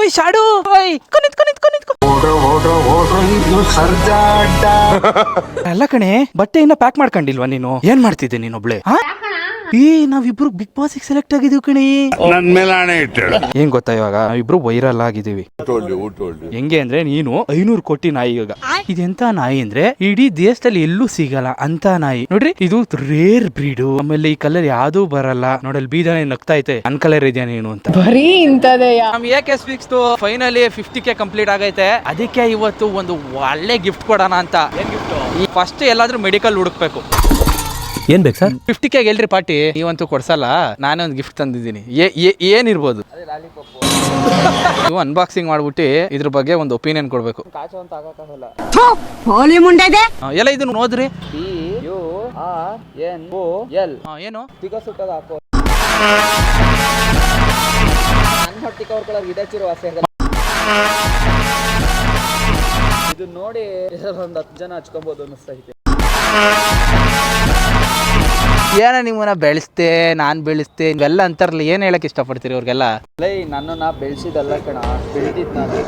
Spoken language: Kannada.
ಓಯ್ ಶಾಡು ಓಯ್ ಕೊನಿತ್ ಅಲ್ಲ ಕಣೆ ಬಟ್ಟೆ ಇನ್ನ ಪ್ಯಾಕ್ ಮಾಡ್ಕೊಂಡಿಲ್ವಾ ನೀನು? ಏನ್ ಮಾಡ್ತಿದ್ದೆ ನೀನೊಬ್ಳೆ? ನಾವಿಬ್ರು ಬಿಗ್ ಬಾಸ್ ಸೆಲೆಕ್ಟ್ ಆಗಿದೀವಿ ಕಣಿ. ನನ್ ಮೇಲೆ ಆಣೆ ಇಟ್ಟಳು. ಏನ್ ಗೊತ್ತಾ, ಇವಾಗ ನಾವಿಬ್ರು ವೈರಲ್ ಆಗಿದೀವಿ. ಹೆಂಗೆ ಅಂದ್ರೆ ನೀನು 500 ಕೋಟಿ ನಾಯಿ. ಇವಾಗ ಇದೆಂತ ನಾಯಿ ಅಂದ್ರೆ ಇಡೀ ದೇಶದಲ್ಲಿ ಎಲ್ಲೂ ಸಿಗಲ್ಲ ಅಂತ ನಾಯಿ. ನೋಡ್ರಿ, ಇದು ರೇರ್ ಬ್ರೀಡು. ಆಮೇಲೆ ಈ ಕಲರ್ ಯಾವ್ದೂ ಬರಲ್ಲ. ನೋಡಲ್ ಬೀದನೆ ನಗ್ತಾ ಐತೆ, ನನ್ ಕಲರ್ ಇದೆಯಾ ನೀನು ಅಂತ. ಬರೀ ಇಂತದೆಯ. ನಮ್ ಏಕೆಸ್ ಫಿಕ್ಸ್ ಫೈನಲಿ 50K ಕಂಪ್ಲೀಟ್ ಆಗೈತೆ. ಅದಕ್ಕೆ ಇವತ್ತು ಒಂದು ಒಳ್ಳೆ ಗಿಫ್ಟ್ ಕೊಡೋಣ ಅಂತ. ಏನ್ ಗಿಫ್ಟ್? ಈ ಫಸ್ಟ್ ಎಲ್ಲಾದ್ರೂ ಮೆಡಿಕಲ್ ಹುಡುಕ್ಬೇಕು. ಏನ್ ಬೇಕು ಸರ್? 50K ಗೆಲ್ರಿ party. ನೀವಂತೂ ಕೊಡ್ಸಲ್ಲ, ನಾನೇ ಒಂದು ಗಿಫ್ಟ್ ತಂದಿದ್ದೀನಿ. ಏನಿರ್ಬೋದು? ನೀವು ಅನ್ಬಾಕ್ಸಿಂಗ್ ಮಾಡ್ಬಿಟ್ಟು ಇದ್ರ ಬಗ್ಗೆ ಒಂದು ಒಪಿನಿಯನ್ ಕೊಡ್ಬೇಕು. ಎಲ್ಲ ಇದನ್ನ ನೋಡ್ರಿ. ಏನು ಇದು ನೋಡಿ ಒಂದು 10 ಜನ ಹಚ್ಕೊಬಹುದು ಅನ್ನಿಸ್ತೈತೆ. ಏನ ನಿಮ್ಮನ್ನ ಬೆಳೆಸ್ತೆ, ನಾನ್ ಬೆಳೆಸ್ತೆ ಇವೆಲ್ಲ ಅಂತಾರಲ್ಲ, ಏನ್ ಹೇಳಕ್ ಇಷ್ಟಪಡ್ತೀರಿ ಅವ್ರಿಗೆಲ್ಲ? ನನ್ನನ್ನ ಬೆಳೆಸಿದಲ್ಲ ಕಣ, ಬೆಳೆದಿದ್ ನಾನು.